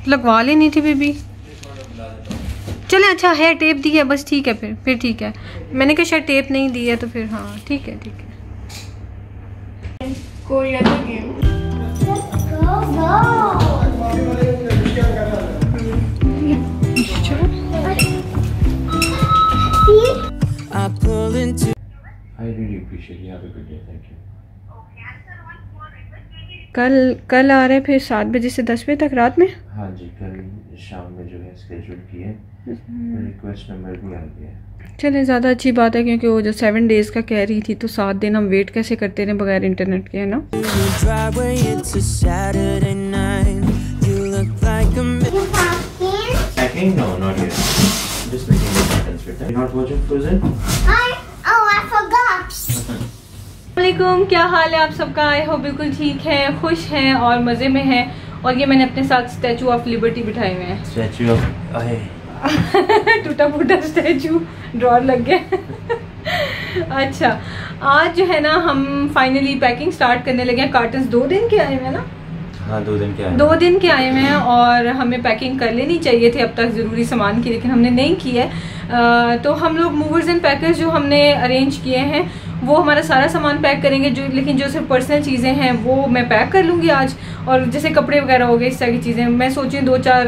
लगवा लेनी थी बेबी। चले अच्छा है, टेप दी है बस, ठीक है फिर ठीक है। मैंने कहा शायद टेप नहीं दी है तो फिर हाँ ठीक है ठीक है। कोई अदर गेम। कल आ रहे फिर 7 बजे से 10 बजे तक रात में। हाँ जी, कल शाम में जो है स्केड्यूल की है, रिक्वेस्ट नंबर भी आ गया है। चले ज़्यादा अच्छी बात है, क्योंकि वो जो 7 डेज़ का कह रही थी तो 7 दिन हम वेट कैसे करते रहे बगैर इंटरनेट के, है ना। No, not yet. Just making the curtains fit. You're not watching Frozen? I forgot. अस्सलामुअलैकुम, क्या हाल है आप सबका? आई हो बिल्कुल ठीक है, खुश हैं और मज़े में हैं। और ये मैंने अपने साथ स्टैचू ऑफ लिबर्टी बिठाए हुए हैं। स्टैचू ऑफ टूटा फूटा स्टैचू, ड्रॉर लग गया। अच्छा, आज जो है ना हम फाइनली पैकिंग स्टार्ट करने लगे हैं। कार्टन्स 2 दिन के आए हुए हैं ना। हाँ, 2 दिन के आए 2 दिन के आए हुए हैं और हमें पैकिंग कर लेनी चाहिए थी अब तक ज़रूरी सामान की, लेकिन हमने नहीं की है। तो हम लोग मूवर्स एंड पैकर्स जो हमने अरेंज किए हैं वो हमारा सारा सामान पैक करेंगे, लेकिन जो सिर्फ पर्सनल चीज़ें हैं वो मैं पैक कर लूँगी आज। और जैसे कपड़े वगैरह हो गए, इस तरह की चीज़ें मैं सोची 2-4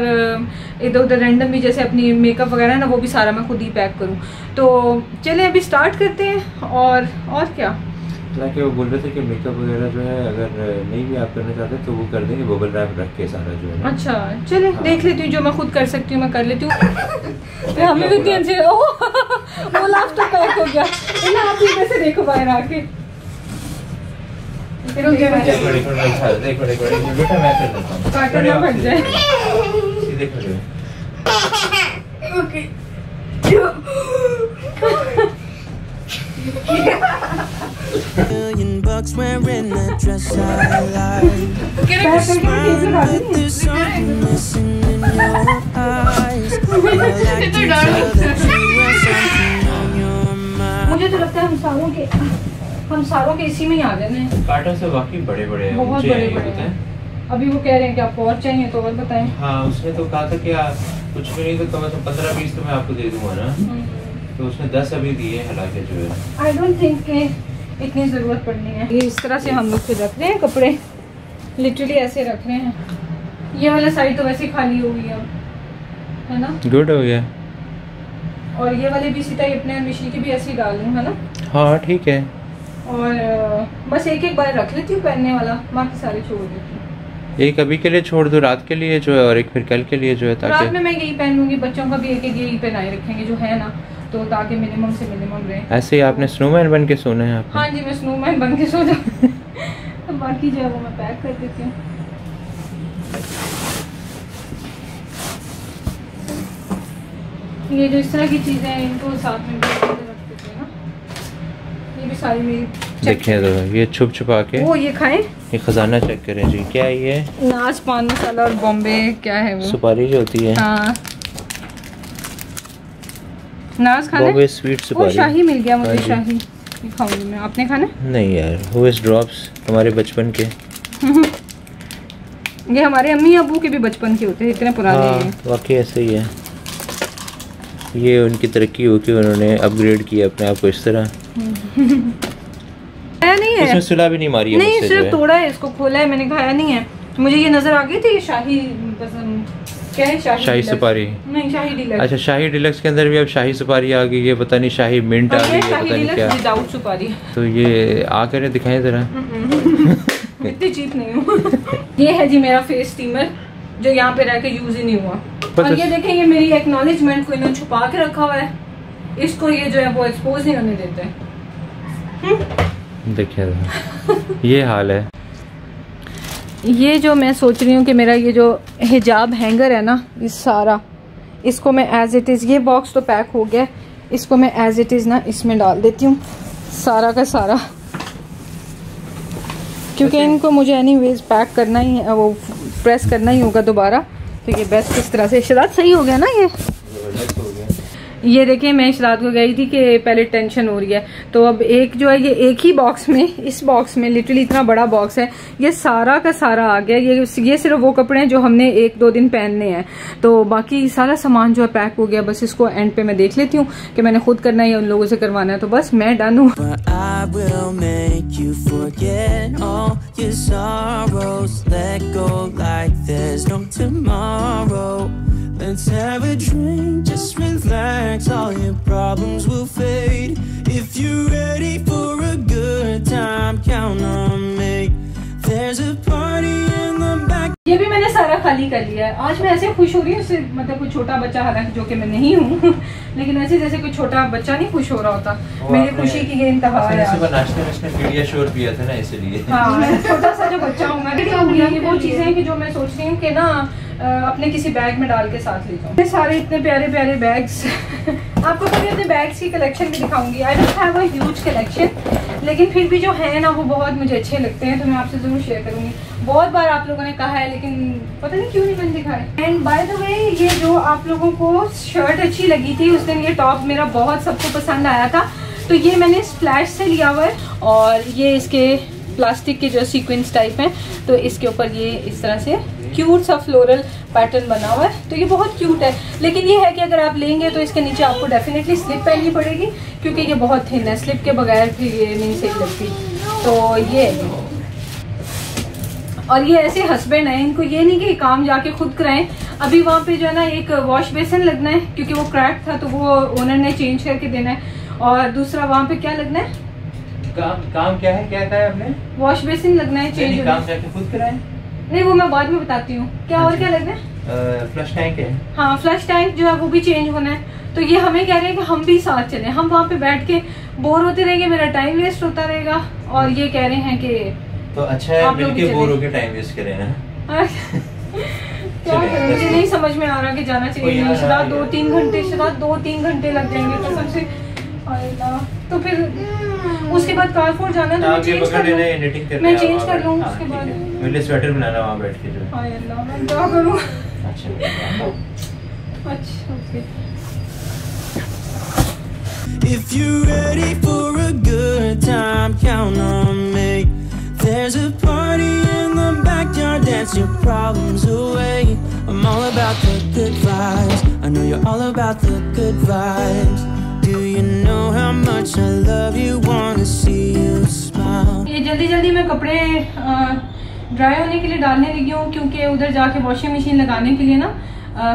इधर उधर रैंडम भी, जैसे अपनी मेकअप वगैरह ना, वो भी सारा मैं खुद ही पैक करूँ। तो चलें अभी स्टार्ट करते हैं। और क्या, हालांकि वो बोल रहे थे कि मेकअप वगैरह जो है अगर नहीं भी आप करना चाहते तो वो कर देंगे, बबल रैप रख के सारा जो है। अच्छा चले, हाँ। देख लेती हूँ, जो मैं खुद कर सकती हूँ मैं कर लेती हूँ। हमें भी ध्यान से वो लास्ट तक पैक हो गया। आप इधर से देखो बाहर आके। देखो बेटा, मैं कर देता हूँ, काटन ना फट जाए। सीधे खड़े हो। Okay. $1,000,000 wearing that dress I like. There's something missing in your eyes. मुझे तो लगता है हम सारों के इसी में ही आ जाने हैं। कार्टन से वाकई बड़े-बड़े हैं, बहुत बड़े-बड़े हैं। अभी वो कह रहे हैं कि आपको और चाहिए तो और बताएं। हाँ, उसने तो कहा था कि कुछ भी नहीं तो कम से कम 15-20 तो मैं आपको दे दूंगा ना। तो उसने 10 अभी दिए, हालांकि जो है आई डोंट थिंक कि इतनी ज़रूरत पड़नी है। ये इस तरह से हम लोग फिर रख रहे हैं कपड़े, लिटरली ऐसे रख रहे हैं। ये वाला साइड तो वैसे खाली हो गई अब, है ना। गुड हो गया। और ये वाले भी इसी टाइप अपने मिशी की भी ऐसे ही डाल दूँ, है ना। हाँ ठीक है। और बस एक बार रख लेती हूँ पहनने वाला, बाकी सारे छोड़ देती हूँ। एक अभी के लिए छोड़ दो, रात के लिए जो है, और एक फिर कल के लिए जो है, ताकि रात में मैं यही पहनूंगी। बच्चों का भी एक यही पहनाए रखेंगे जो है ना, तो ताकि मिनिमम से मिनिमम रहे। ऐसे ही आपने स्नोमैन बन के सोना है आपने। हाँ जी, मैं स्नोमैन बन के सो जाऊँ। तो बाकी जो है वो मैं पैक कर देती हूँ। ये जो इस तरह की चीज़ें हैं इनको साथ में रख देते हैं ना। ये भी सारी मेरी देखिए, तो ये छुप छुपा के वो ये खाएं। ये खजाना चेक करें जी, क्या है ये? नाज, पान मसाला और बॉम्बे क्या है वो, सुपारी जो होती है। हाँ, नाज खाने, बॉम्बे स्वीट सुपारी। शाही मिल गया मुझे, शाही खाऊंगी मैं। आपने खाना? नहीं यार, हुएस ड्रॉप्स हमारे बचपन के। ये हमारे अम्मी अबू के भी बचपन के होते हैं, इतने पुराने हैं। वाकई ऐसे ही है। ये उनकी तरक्की हो कि उन्होंने अपग्रेड किया अपने आप को इस तरह। नहीं है, इसमें सुला भी नहीं मारी है, नहीं सिर्फ तोड़ा है, इसको खोला है, मैंने खाया नहीं है। मुझे ये नजर आ गई थी शाही, क्या है, शाही सुपारी नहीं, शाही डिलक्स। अच्छा, शाही डिलक्स के अंदर भी अब शाही सुपारी आ गई है, पता नहीं शाही मिंट आ गई है, पता नहीं क्या विदाउट सुपारी। तो ये आकर दिखाएं जरा। इतनी चीप नहीं हूँ। ये है जी मेरा फेस स्टीमर जो यहाँ पे रह के यूज ही नहीं हुआ। और ये देखें, ये मेरी एक्नॉलेजमेंट को इन्होंने छुपा के रखा हुआ है, इसको ये जो है वो एक्सपोज नहीं होने देते। देखिए ये हाल है। ये जो मैं सोच रही हूँ कि मेरा ये जो हिजाब हैंगर है ना, ये सारा, इसको मैं एज इट इज़, ये बॉक्स तो पैक हो गया, इसको मैं एज इट इज़ ना इसमें डाल देती हूँ सारा का सारा, क्योंकि इनको मुझे एनीवेज पैक करना ही है, वो प्रेस करना ही होगा दोबारा। तो ये बेस्ट इस तरह से, शराब सही हो गया ना। ये देखें, मैं इस रात को गई थी कि पहले टेंशन हो रही है, तो अब एक जो है ये एक ही बॉक्स में, इस बॉक्स में लिटरली इतना बड़ा बॉक्स है, ये सारा का सारा आ गया। ये सिर्फ वो कपड़े हैं जो हमने 1-2 दिन पहनने हैं, तो बाकी सारा सामान जो है पैक हो गया। बस इसको एंड पे मैं देख लेती हूँ कि मैंने खुद करना है या उन लोगों से करवाना है, तो बस मैं डन हूँ। Let's have a drink, just relax, all your problems will fade. If you're ready for a good time, count on me. There's a party in the back. ये भी मैंने सारा खाली कर लिया है। आज मैं ऐसे खुश हो रही हूँ, मतलब कोई छोटा बच्चा, हालांकि जो कि मैं नहीं हूँ लेकिन ऐसे जैसे कोई छोटा बच्चा नहीं खुश हो रहा होता। मेरी खुशी की ये इंतहा है। नाश्ते पीडियाश्योर पिया था ना, इसलिए। हाँ, छोटा सा जो बच्चा हूँ मैं, ये वो चीजें हैं कि जो मैं सोच रही हूँ कि ना अपने किसी बैग में डाल के साथ ले जाऊँ। सारे इतने प्यारे प्यारे बैग्स आपको कभी अपने बैग्स की कलेक्शन भी दिखाऊंगी। I don't have a huge collection, लेकिन फिर भी जो है ना वो बहुत मुझे अच्छे लगते हैं, तो मैं आपसे जरूर शेयर करूंगी। बहुत बार आप लोगों ने कहा है, लेकिन पता नहीं क्यों नहीं मैंने दिखाया। एंड बाय द वे, ये जो आप लोगों को शर्ट अच्छी लगी थी उस दिन, ये टॉप मेरा बहुत सबको पसंद आया था, तो ये मैंने स्प्लैश से लिया हुआ है। और ये इसके प्लास्टिक के जो सीक्वेंस टाइप हैं, तो इसके ऊपर ये इस तरह से क्यूट सा फ्लोरल पैटर्न बना हुआ है, तो ये बहुत क्यूट है। लेकिन ये है कि अगर आप लेंगे तो इसके नीचे आपको डेफिनेटली स्लिप पहननी पड़ेगी, क्योंकि ये बहुत थिन है, स्लिप के बगैर फिर ये नहीं सही लगती। तो ये और ये ऐसे हस्बैंड है, इनको ये नहीं कि काम जाके खुद कराएं। अभी वहाँ पे जो है ना एक वॉश बेसिन लगना है, क्योंकि वो क्रैक था, तो वो ओनर ने चेंज करके देना है। और दूसरा वहाँ पे क्या लगना है, काम क्या है, क्या कहा है आपने? वॉश बेसिन लगना है, चेंज। काम जाके खुद कराएं? नहीं, वो मैं बाद में बताती हूँ क्या। और क्या लगना है? फ्लश टैंक है। हाँ, फ्लश टैंक जो है वो भी चेंज होना है। तो ये हमें कह रहे हैं कि हम भी साथ चलें, हम वहाँ पे बैठ के बोर होते रहेंगे, मेरा टाइम वेस्ट होता रहेगा, और ये कह रहे हैं कि तो अच्छा है मिलके बोर होके टाइम वेस्ट करें ना। क्या करें, मुझे नहीं समझ में आ रहा कि जाना चाहिए। शायद 2-3 घंटे लग जाएंगे कसम से। तो फिर उसके बाद कारफोर जाना है, तो मैं चेंज कर लूँ उसके बाद। मेरे स्वेटर बनाना वहाँ बैठ के जो। हाय अल्लाह, मैं क्या करूँ? अच्छा okay. If you're ready for a good time, count on me. There's a party in the backyard, dance your problems away. I'm all about the good vibes. I know you're all about the good vibes. Do you know how much I love you? Wanna see you smile. ये जल्दी जल्दी मैं कपड़े dry होने के लिए डालने लगी हूँ, क्योंकि उधर जाके वॉशिंग मशीन लगाने के लिए ना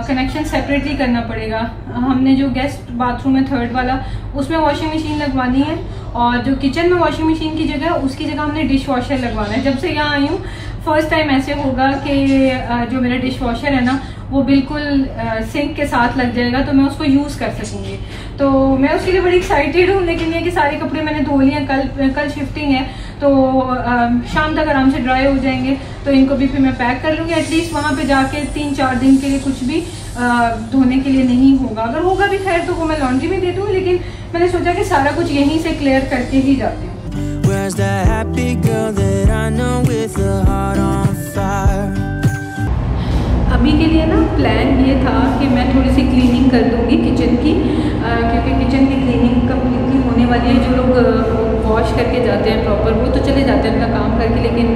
कनेक्शन सेपरेटली करना पड़ेगा। हमने जो गेस्ट बाथरूम है 3rd वाला, उसमें वॉशिंग मशीन लगवानी है, और जो किचन में वॉशिंग मशीन की जगह, उसकी जगह हमने डिश वॉशर लगवाना है। जब से यहाँ आई हूँ फर्स्ट टाइम ऐसे होगा कि जो मेरा डिश वॉशर है ना वो बिल्कुल सिंक के साथ लग जाएगा, तो मैं उसको यूज़ कर सकूँगी। तो मैं उसके लिए बड़ी एक्साइटेड हूँ। लेकिन ये कि सारे कपड़े मैंने धो लिए, कल शिफ्टिंग है, तो शाम तक आराम से ड्राई हो जाएंगे, तो इनको भी फिर मैं पैक कर लूँगी। एटलीस्ट वहाँ पे जाके 3-4 दिन के लिए कुछ भी धोने के लिए नहीं होगा। अगर होगा भी खैर तो वो मैं लॉन्ड्री में दे दूँ, लेकिन मैंने सोचा कि सारा कुछ यहीं से क्लियर करके ही जाती हूँ। Where's that happy girl that I know with a heart on fire? अभी के लिए ना प्लान ये था कि मैं थोड़ी सी क्लीनिंग कर दूँगी किचन की, क्योंकि किचन की क्लीनिंग कम्प्लीटली होने वाली है। जो लोग वॉश करके जाते हैं प्रॉपर, वो तो चले जाते हैं अपना काम करके, लेकिन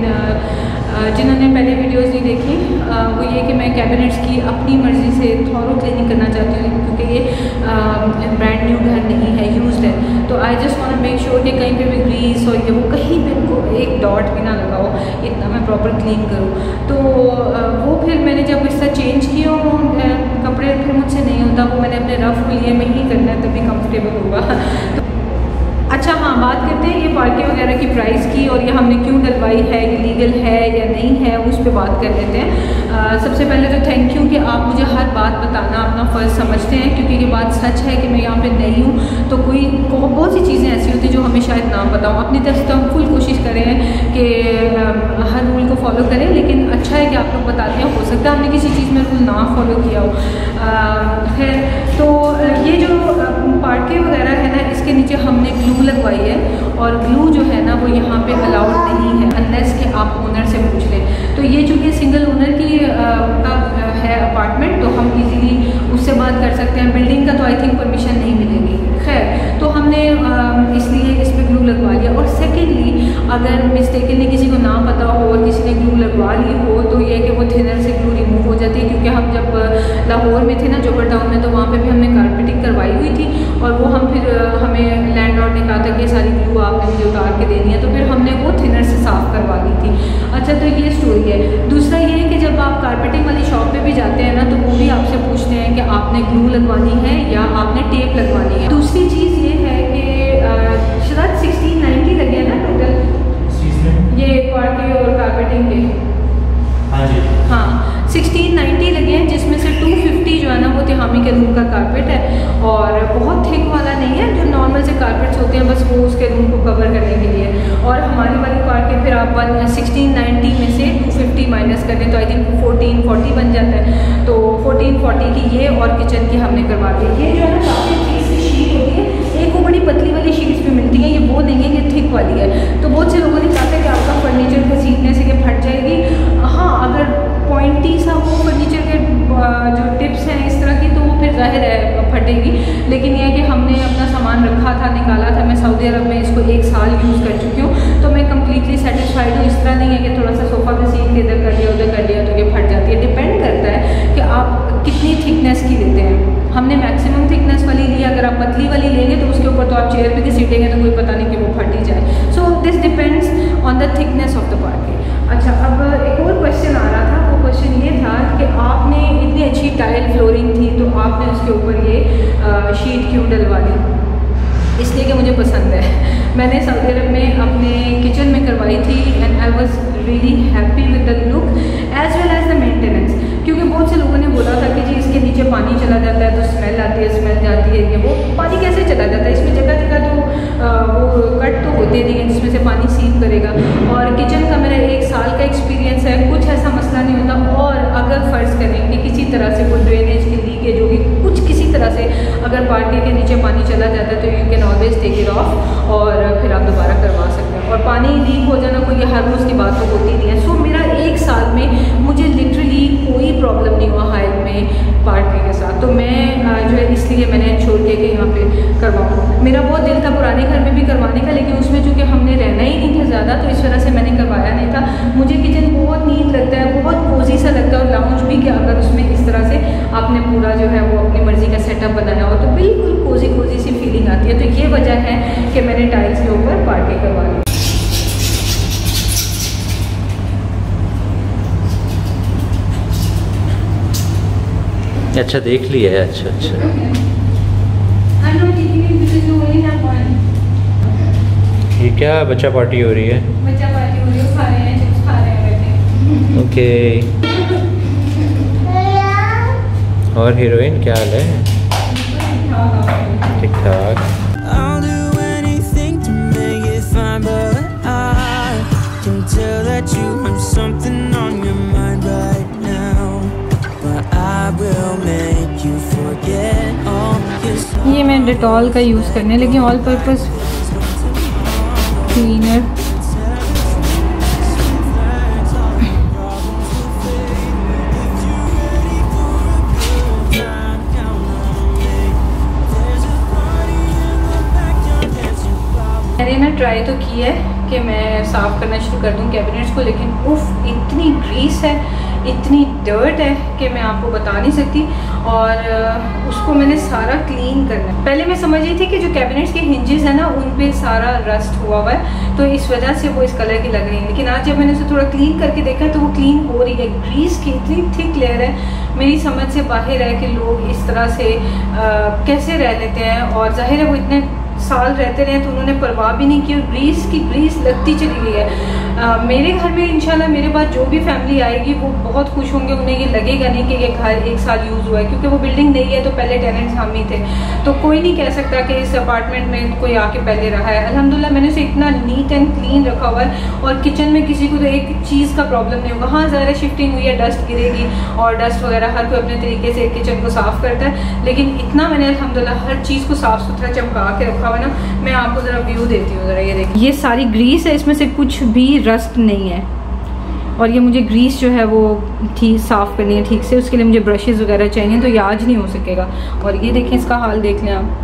जिन्होंने पहले वीडियोस नहीं देखी, वो ये कि मैं कैबिनेट्स की अपनी मर्ज़ी से थॉरो क्लीनिंग करना चाहती हूँ, क्योंकि ये ब्रांड न्यू घर नहीं है, यूज्ड है। तो I just want make sure कि कहीं पे भी ग्रीस और ये वो कहीं पे को एक डॉट भी ना लगाओ, इतना मैं प्रॉपर क्लीन करूँ। तो वो फिर मैंने जब इससे चेंज किया कपड़े, फिर मुझसे नहीं होता, वो मैंने अपने रफ लिए में ही करना है, तभी कंफर्टेबल होगा। अच्छा हाँ, बात करते हैं ये पार्के वगैरह की प्राइस की, और ये हमने क्यों डलवाई है, ये लीगल है या नहीं है, उस पर बात कर लेते हैं। सबसे पहले तो थैंक यू कि आप मुझे हर बात बताना अपना फ़र्ज़ समझते हैं, क्योंकि ये बात सच है कि मैं यहाँ पे नई हूँ, तो कोई बहुत सी चीज़ें ऐसी होती हैं जो हमें शायद ना पता हो। अपनी तरफ से तो हम फुल कोशिश करें कि हर रूल को फॉलो करें, लेकिन अच्छा है कि आप लोग बताते हैं, हो सकता है हमने किसी चीज़ में रूल ना फॉलो किया हो। खैर, तो ये जो पार्के वगैरह है ना, इसके नीचे हमने ग्लू लगवाई है, और ग्लू जो है ना वो यहाँ पे अलाउड नहीं है अनलेस कि आप ओनर से पूछ लें। तो ये चूँकि सिंगल ओनर की का है अपार्टमेंट, तो हम इजीली उससे बात कर सकते हैं। बिल्डिंग का तो आई थिंक परमिशन नहीं मिलेगी। खैर, तो हमने इसलिए इस पर ग्लू लगवा लिया। और सेकेंडली, अगर मिस्टेकनली किसी को ना पता हो और किसी ने ग्लू लगवा ली हो तो ये कि वो थिनर से ग्लू रिमूव हो जाती है। क्योंकि हम जब लाहौर में थे ना, जोहर टाउन में, तो वहाँ पे भी हमने कारपेटिंग करवाई हुई थी और वो हम फिर हमें लैंडलॉर्ड ने कहा था कि सारी ग्लू आपने मुझे उतार के देनी है, तो फिर हमने वो थिनर से साफ़ करवा ली थी। अच्छा, तो ये स्टोरी है। दूसरा ये है कि जब आप कारपेटिंग वाली शॉप पे भी जाते हैं ना, तो वो भी आपसे पूछते हैं कि आपने ग्लू लगवानी है या आपने टेप लगवानी है। दूसरी चीज़ ये है कि शायद 1690 लगे हैं ना टोटल ये पार्के और कारपेटिंग के। हाँ जी, हाँ, 1690 लगे हैं, जिसमें से 250 जो है ना वो तिहामी के रूम का कारपेट है और बहुत थिक वाला नहीं है, जो नॉर्मल से कारपेट्स होते हैं, बस वो उसके रूम को कवर करने के लिए। और हमारी वाली पार्क फिर आप 1690 में से 250 माइनस कर दें तो आई थिंक 1440 बन जाता है। तो 1440 की ये और किचन की हमने करवा दी। ये जो है ना काफ़ी थिक सी शीट होती है, एक वो बड़ी पतली वाली शीट्स भी मिलती हैं, ये वो नहीं है, ये थिक वाली है। तो बहुत से लोगों ने कहा था कि आपका फर्नीचर घसीटने से ये फट जाएगी। हाँ, अगर पॉइंटी सा हो फर्नीचर के जो टिप्स हैं इस तरह की, तो वो फिर जाहिर है फटेगी। लेकिन यह है कि हमने अपना सामान रखा था, निकाला था। मैं सऊदी अरब में इसको 1 साल यूज़ कर चुकी हूँ, तो मैं कम्प्लीटली सेटिस्फाइड हूँ। इस तरह नहीं है कि थोड़ा सा सोफ़ा घसीट के इधर कर लिया उधर कर लिया तो ये फट जाती है। डिपेंड करता है कि आप कितनी थिकनेस की लेते हैं। हमने मैक्सिमम थिकनेस वाली ली, अगर आप पतली वाली लेंगे तो उसके ऊपर तो आप चेयर पे घसीटेंगे तो कोई पता नहीं कि वो फट ही जाए। So this depends on the thickness of the पार्के। अच्छा, अब एक और क्वेश्चन आ रहा था। वो क्वेश्चन ये था कि आपने इतनी अच्छी टाइल फ्लोरिंग थी तो आपने उसके ऊपर ये शीट क्यों डलवा दी? इसलिए कि मुझे पसंद है। मैंने सऊदी अरब में अपने किचन में करवाई थी and I was really happy with the look as well as the maintenance. क्योंकि बहुत से लोगों ने बोला था कि जी इसके नीचे पानी चला जाता है तो स्मेल आती है, स्मेल जाती है, ये वो पानी कैसे चला जाता है? इसमें जगह जगह तो वो कट तो होते नहीं है जिसमें से पानी सीप करेगा। और किचन का मेरा 1 साल का एक्सपीरियंस है, कुछ ऐसा मसला नहीं होता। और अगर फ़र्ज़ करें कि किसी तरह से कोई ड्रेनेज की लीकेज होगी, कुछ किसी तरह से अगर पार्के के नीचे पानी चला जाता है तो you can always take it off और फिर आप दोबारा करवा सकते हैं। और पानी लीक हो जाना कोई हर रोज़ की बात तो होती नहीं है। सो मेरा 1 साल में मुझे लिटरली कोई प्रॉब्लम नहीं हुआ हाइट में पार्के के साथ। तो मैं जो है इसलिए मैंने इंश्योर किया कि यहाँ पे करवाऊँ। मेरा बहुत दिल था पुराने घर में भी करवाने का, लेकिन उसमें चूँकि हमने रहना ही नहीं था ज़्यादा, तो इस वजह से मैंने करवाया नहीं था। मुझे किचन बहुत नीट लगता है, बहुत कोजी सा लगता है। और लाउंज भी कि अगर उसमें इस तरह से आपने पूरा जो है वो अपनी मर्ज़ी का सेटअप बनाया हो तो बिल्कुल कोजी कोजी सी फीलिंग आती है। तो ये वजह है कि मैंने टाइल्स के ऊपर पार्के करवा ली। अच्छा देख लिया है। अच्छा अच्छा, ये क्या बच्चा पार्टी हो रही है? बच्चा पार्टी हो रही है, खा रहे हैं, चिप्स खा रहे हैं। ओके, और हीरोइन क्या हाल है? ठीक ठाक। I'll do anything to make it fine, but I can tell that you have something on your mind right now. But I will make you forget all this. ये मैं डेटॉल का use करने लगी, all purpose cleaner. मैंने ना try तो की है कि मैं साफ़ करना शुरू कर दूं कैबिनेट्स को, लेकिन उफ इतनी ग्रीस है, इतनी डर्ट है कि मैं आपको बता नहीं सकती। और उसको मैंने सारा क्लीन करना है। पहले मैं समझ रही थी कि जो कैबिनेट्स के हिंजेस हैं ना उन पे सारा रस्ट हुआ हुआ है, तो इस वजह से वो इस कलर की लग रही है। लेकिन आज जब मैंने उसे थोड़ा क्लीन करके देखा तो वो क्लीन हो रही है। ग्रीस की इतनी थिक लेयर है, मेरी समझ से बाहर है कि लोग इस तरह से कैसे रह लेते हैं। और जाहिर है वो इतने साल रहते रहे तो उन्होंने परवाह भी नहीं की और ग्रीस की ग्रीस लगती चली गई है। मेरे घर में इंशाल्लाह मेरे बाद जो भी फैमिली आएगी वो बहुत खुश होंगे, उन्हें ये लगेगा नहीं कि ये घर 1 साल यूज़ हुआ है, क्योंकि वो बिल्डिंग नहीं है तो पहले टेनेंट्स हम ही थे। तो कोई नहीं कह सकता कि इस अपार्टमेंट में कोई आके पहले रहा है। अल्हम्दुलिल्लाह मैंने उसे इतना नीट एंड क्लीन रखा हुआ है और किचन में किसी को तो एक चीज़ का प्रॉब्लम नहीं होगा। हाँ ज़रा शिफ्टिंग हुई है, डस्ट गिरेगी और डस्ट वगैरह हर कोई अपने तरीके से किचन को साफ़ करता है, लेकिन इतना मैंने अल्हम्दुलिल्लाह हर चीज़ को साफ़ सुथरा चमका के रखा रखा हुआ है ना, मैं आपको ज़रा व्यू देती हूँ ज़रा। ये देखिए, ये सारी ग्रीस है, इसमें से कुछ भी रस्ट नहीं है। और ये मुझे ग्रीस जो है वो ठीक साफ़ करनी है ठीक से, उसके लिए मुझे ब्रशेज़ वगैरह चाहिए, तो ये आज नहीं हो सकेगा। और ये देखें, इसका हाल देख लें आप।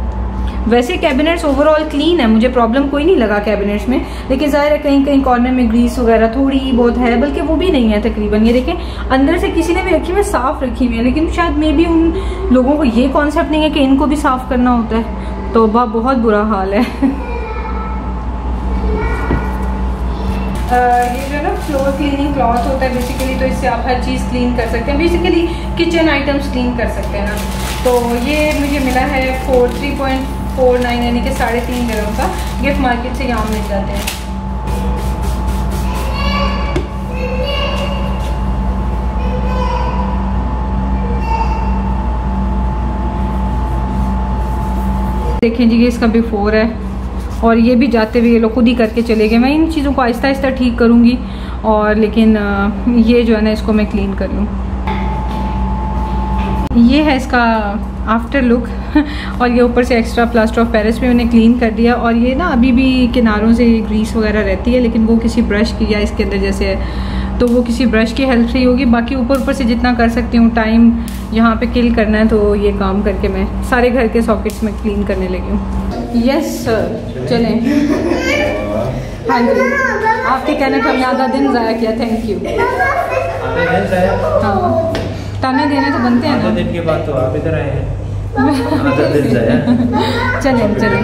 वैसे कैबिनेट्स ओवरऑल क्लीन है, मुझे प्रॉब्लम कोई नहीं लगा कैबिनेट्स में, लेकिन ज़ाहिर है कहीं कहीं कॉर्नर में ग्रीस वगैरह थोड़ी बहुत है, बल्कि वो भी नहीं है तकरीबन। ये देखें, अंदर से किसी ने भी रखी हुई साफ़ रखी हुई है, लेकिन शायद मे बी उन लोगों को ये कॉन्सेप्ट नहीं है कि इनको भी साफ़ करना होता है। तो बहुत बुरा हाल है। ये जो है ना फ्लोर क्लीनिंग क्लॉथ होता है बेसिकली, तो इससे आप हर चीज़ क्लीन कर सकते हैं, बेसिकली किचन आइटम्स क्लीन कर सकते हैं ना। तो ये मुझे मिला है 3.49 यानी कि 3.5 dirham का, गिफ्ट मार्केट से यहाँ मिल जाते हैं। देखें जी, ये इसका बिफोर है, और ये भी जाते हुए ये लोग खुद ही करके चले गए। मैं इन चीज़ों को आहिस्ता आहिस्ता ठीक करूँगी, और लेकिन ये जो है ना, इसको मैं क्लीन कर लूँ। ये है इसका आफ्टर लुक। और ये ऊपर से एक्स्ट्रा प्लास्टर ऑफ पेरिस भी मैंने क्लीन कर दिया, और ये ना अभी भी किनारों से ग्रीस वगैरह रहती है, लेकिन वो किसी ब्रश की या इसके अंदर जैसे है तो वो किसी ब्रश की हेल्प से ही होगी। बाकी ऊपर से जितना कर सकती हूँ, टाइम यहाँ पे किल करना है, तो ये काम करके मैं सारे घर के सॉकेट्स में क्लीन करने लगी हूँ। यस सर, चलें। हाँ जी, आपके कहने पर हमने आधा दिन ज़ाया किया, थैंक यू। हाँ, ताने देने तो बनते हैं ना। दिन के बाद तो आप इधर आए हैं। आधा दिन ज़ाया। चलें।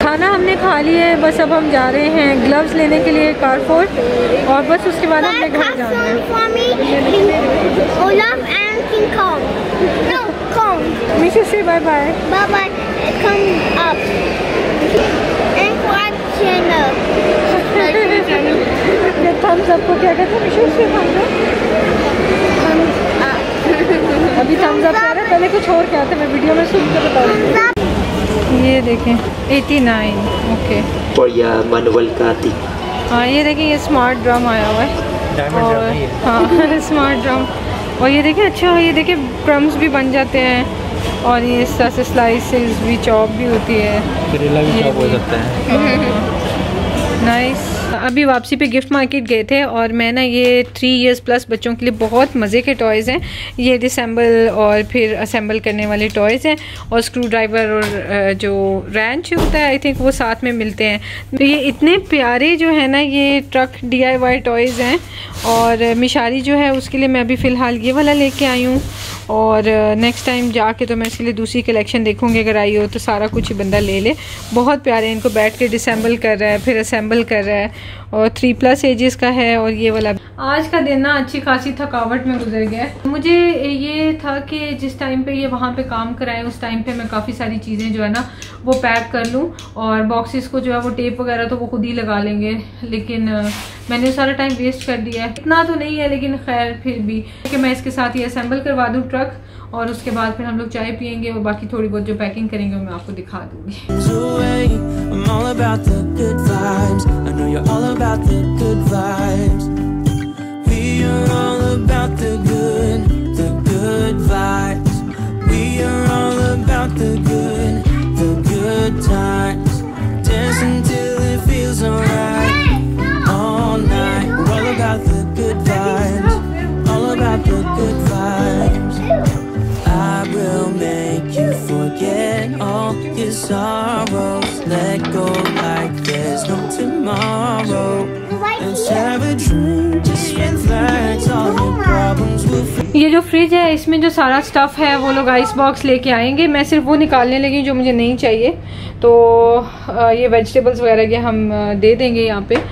खाना हमने खा लिया है, बस अब हम जा रहे हैं ग्लव्स लेने के लिए कारफोर, और बस उसके बाद अपने घर जाना है। मिशू से bye bye. Bye bye. Come up. And watch channel. ये थम्स अप को क्या कहते हैं मिशू से? अभी थम्स अप कर रहे हैं, पहले कुछ और क्या था, मैं वीडियो में सुन कर बताऊँगी। ये देखें 89, okay. For your manual cutting. हाँ, ये देखें, ये स्मार्ट ड्रम आया हुआ है, और हाँ स्मार्ट ड्रम। और ये देखें, अच्छा ये देखें, क्रम्स भी बन जाते हैं, और ये इस तरह से स्लाइसेस भी, चॉप भी होती है, करेला भी चॉप हो सकता है। नाइस। अभी वापसी पे गिफ्ट मार्केट गए थे, और मैं ना ये 3 years प्लस बच्चों के लिए बहुत मज़े के टॉयज़ हैं। ये डिसेंबल और फिर असेंबल करने वाले टॉयज़ हैं, और स्क्रू ड्राइवर और जो रेंच होता है आई थिंक वो साथ में मिलते हैं। तो ये इतने प्यारे जो है ना, ये ट्रक DIY टॉयज़ हैं। और मिशारी जो है उसके लिए मैं अभी फ़िलहाल ये वाला लेके आई हूँ, और नेक्स्ट टाइम जाके तो मैं इसके लिए दूसरी कलेक्शन देखूँगी, अगर आई हो तो सारा कुछ ही बंदा ले ले। बहुत प्यारे, इनको बैठ के डिसेंबल कर रहा है, फिर असेंबल कर रहा है, और 3+ एजेस का है। और ये वाला आज का दिन ना अच्छी खासी थकावट में गुजर गया। मुझे ये था कि जिस टाइम पे ये वहाँ पे काम कराएं, उस टाइम पे मैं काफ़ी सारी चीज़ें जो है ना वो पैक कर लूँ, और बॉक्सेस को जो है वो टेप वगैरह तो वो खुद ही लगा लेंगे, लेकिन मैंने सारा टाइम वेस्ट कर दिया है। इतना तो नहीं है, लेकिन खैर फिर भी कि मैं इसके साथ ये असेंबल करवा दूँ ट्रक, और उसके बाद फिर हम लोग चाय पियेंगे, और बाकी थोड़ी बहुत जो पैकिंग करेंगे वो मैं आपको दिखा sorrows, let go like there's no tomorrow. Let's have a drink, just relax, all your problems will fade. ये जो फ्रिज है, इसमें जो सारा स्टफ़ है वो लोग आइस बॉक्स लेके आएंगे। मैं सिर्फ वो निकालने लगी जो मुझे नहीं चाहिए, तो ये वेजिटेबल्स वगैरह के हम दे देंगे यहाँ पे।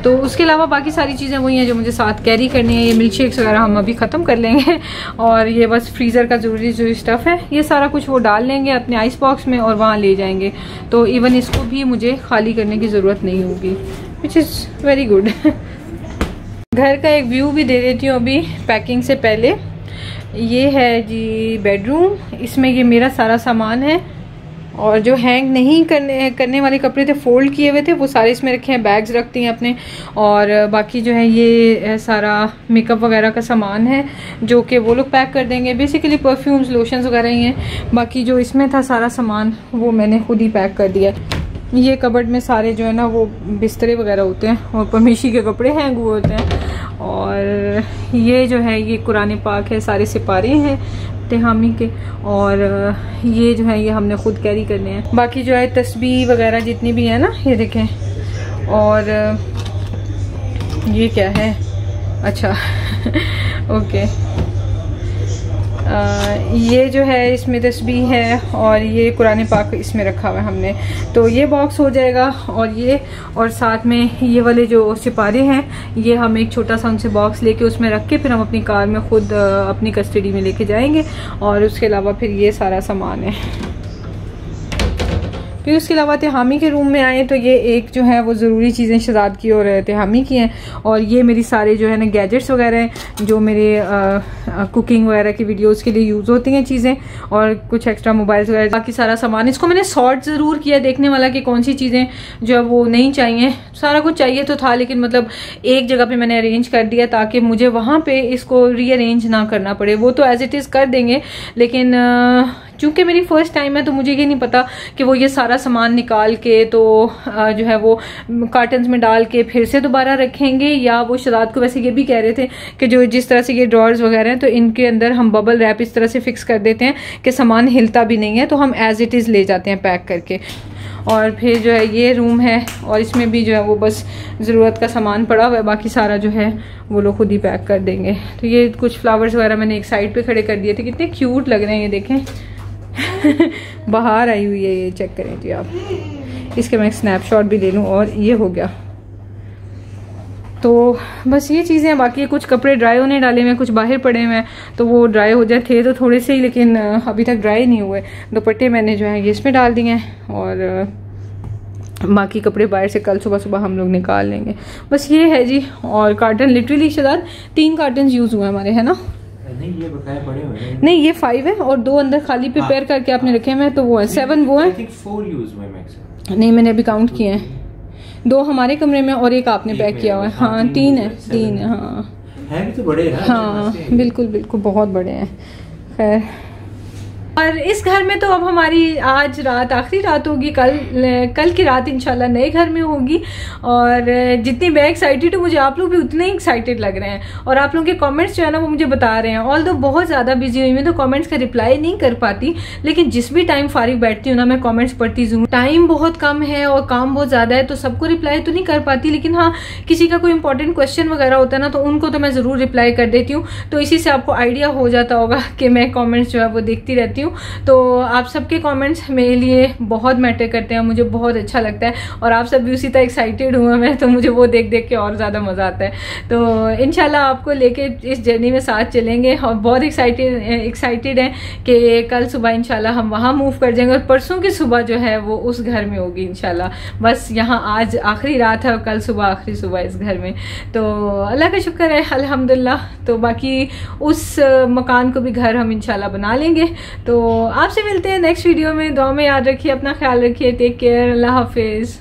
तो उसके अलावा बाकी सारी चीज़ें वही हैं जो मुझे साथ कैरी करनी है। ये मिल्क शेक्स वगैरह हम अभी ख़त्म कर लेंगे, और ये बस फ्रीज़र का ज़रूरी जो स्टफ़ है ये सारा कुछ वो डाल लेंगे अपने आइस बॉक्स में और वहाँ ले जाएंगे। तो इवन इसको भी मुझे खाली करने की ज़रूरत नहीं होगी, विच इज़ वेरी गुड। घर का एक व्यू भी दे देती हूँ अभी पैकिंग से पहले। ये है जी बेडरूम, इसमें ये मेरा सारा सामान है, और जो हैंग नहीं करने वाले कपड़े थे, फोल्ड किए हुए थे, वो सारे इसमें रखे हैं। बैग्स रखती हैं अपने, और बाकी जो है ये सारा मेकअप वगैरह का सामान है जो कि वो लोग पैक कर देंगे। बेसिकली परफ्यूम्स, लोशंस वगैरह ही हैं। बाकी जो इसमें था सारा सामान वो मैंने खुद ही पैक कर दिया। ये कबर्ड में सारे जो है ना वो बिस्तरे वगैरह होते हैं, और परमिशी के कपड़े हैंग हुए होते हैं। और ये जो है ये कुरान पाक है, सारे सिपारे हैं तिहामी के, और ये जो है ये हमने खुद कैरी करने हैं। बाकी जो है तस्बीह वगैरह जितनी भी है ना, ये देखें। और ये क्या है, अच्छा ओके, ये जो है इसमें तस्बीह है, और ये कुरान पाक इसमें रखा हुआ है हमने। तो ये बॉक्स हो जाएगा, और साथ में ये वाले जो सिपारे हैं ये हम एक छोटा सा उनसे बॉक्स लेके उसमें रख के फिर हम अपनी कार में खुद अपनी कस्टडी में लेके जाएंगे। और उसके अलावा फिर ये सारा सामान है। फिर उसके अलावा तिहामी के रूम में आए तो ये एक जो है वो ज़रूरी चीज़ें शहजाद की और तिहामी की हैं, और ये मेरी सारे जो है ना गैजेट्स वगैरह हैं जो मेरे कुकिंग वगैरह की वीडियोस के लिए यूज़ होती हैं चीज़ें, और कुछ एक्स्ट्रा मोबाइल्स वगैरह, बाकी सारा सामान। इसको मैंने सॉर्ट ज़रूर किया देखने वाला कि कौन सी चीज़ें जो है वो नहीं चाहिए। सारा कुछ चाहिए तो था, लेकिन मतलब एक जगह पर मैंने अरेंज कर दिया ताकि मुझे वहाँ पर इसको रीअरेंज ना करना पड़े। वो तो एज इट इज़ कर देंगे, लेकिन चूँकि मेरी फर्स्ट टाइम है तो मुझे ये नहीं पता कि वो ये सारा सामान निकाल के तो जो है वो कार्टन्स में डाल के फिर से दोबारा रखेंगे, या वो शहजाद को वैसे ये भी कह रहे थे कि जो जिस तरह से ये ड्रॉर्स वगैरह हैं तो इनके अंदर हम बबल रैप इस तरह से फिक्स कर देते हैं कि सामान हिलता भी नहीं है, तो हम एज इट इज़ ले जाते हैं पैक करके। और फिर जो है ये रूम है, और इसमें भी जो है वो बस ज़रूरत का सामान पड़ा हुआ है, बाकी सारा जो है वो लोग खुद ही पैक कर देंगे। तो ये कुछ फ्लावर्स वगैरह मैंने एक साइड पे खड़े कर दिए थे, कितने क्यूट लग रहे हैं ये देखें। बाहर आई हुई है ये, चेक करें जी आप। इसके मैं एक स्नैपशॉट भी ले लूँ, और ये हो गया। तो बस ये चीज़ें हैं। बाकी कुछ कपड़े ड्राई होने डाले हुए हैं, कुछ बाहर पड़े हुए हैं, तो वो ड्राई हो जाए थे तो थोड़े से ही, लेकिन अभी तक ड्राई नहीं हुए। दुपट्टे मैंने जो है ये इसमें डाल दिए हैं, और बाकी कपड़े बाहर से कल सुबह सुबह हम लोग निकाल लेंगे। बस ये है जी। और carton literally Shahzad 3 carton use हुए हमारे, है ना? नहीं ये बकाया पड़े हुए हैं। नहीं ये 5 है, और 2 अंदर खाली प्रिपेयर करके आपने रखे हैं, तो वो है 7 वो है। 4 यूज हुए मैक्सिमम। नहीं मैंने अभी काउंट किए हैं, 2 हमारे कमरे में और एक आपने पैक किया हुआ है। हाँ 3 है, 3 है। हाँ है भी तो बड़े हैं। हाँ बिल्कुल बिल्कुल बहुत बड़े हैं। खैर, और इस घर में तो अब हमारी आज रात आखिरी रात होगी, कल की रात इंशाल्लाह नए घर में होगी। और जितनी मैं एक्साइटेड हूँ, मुझे आप लोग भी उतने ही एक्साइटेड लग रहे हैं, और आप लोगों के कमेंट्स जो है ना वो मुझे बता रहे हैं। ऑल्दो बहुत ज़्यादा बिजी हुई मैं तो कमेंट्स का रिप्लाई नहीं कर पाती, लेकिन जिस भी टाइम फारिग बैठती हूँ ना मैं कमेंट्स पढ़ती ज़रूर। टाइम बहुत कम है और काम बहुत ज़्यादा है, तो सबको रिप्लाई तो नहीं कर पाती, लेकिन हाँ किसी का कोई इंपॉर्टेंट क्वेश्चन वगैरह होता है ना तो उनको तो मैं ज़रूर रिप्लाई कर देती हूँ। तो इसी से आपको आइडिया हो जाता होगा कि मैं कॉमेंट्स जो है वो देखती रहती हूँ। तो आप सबके कमेंट्स मेरे लिए बहुत मैटर करते हैं, मुझे बहुत अच्छा लगता है, और आप सब भी उसी तरह एक्साइटेड हुए मैं, तो मुझे वो देख देख के और ज़्यादा मज़ा आता है। तो इंशाल्लाह आपको लेके इस जर्नी में साथ चलेंगे, और बहुत एक्साइटेड हैं कि कल सुबह इंशाल्लाह हम वहाँ मूव कर जाएंगे, और परसों की सुबह जो है वो उस घर में होगी इंशाल्लाह। बस यहाँ आज आखिरी रात है और कल सुबह आखिरी सुबह इस घर में। तो अल्लाह का शुक्र है अल्हम्दुलिल्लाह। तो बाकी उस मकान को भी घर हम इंशाल्लाह बना लेंगे। तो आपसे मिलते हैं नेक्स्ट वीडियो में। दुआ में याद रखिए, अपना ख्याल रखिए, टेक केयर, अल्लाह हाफिज।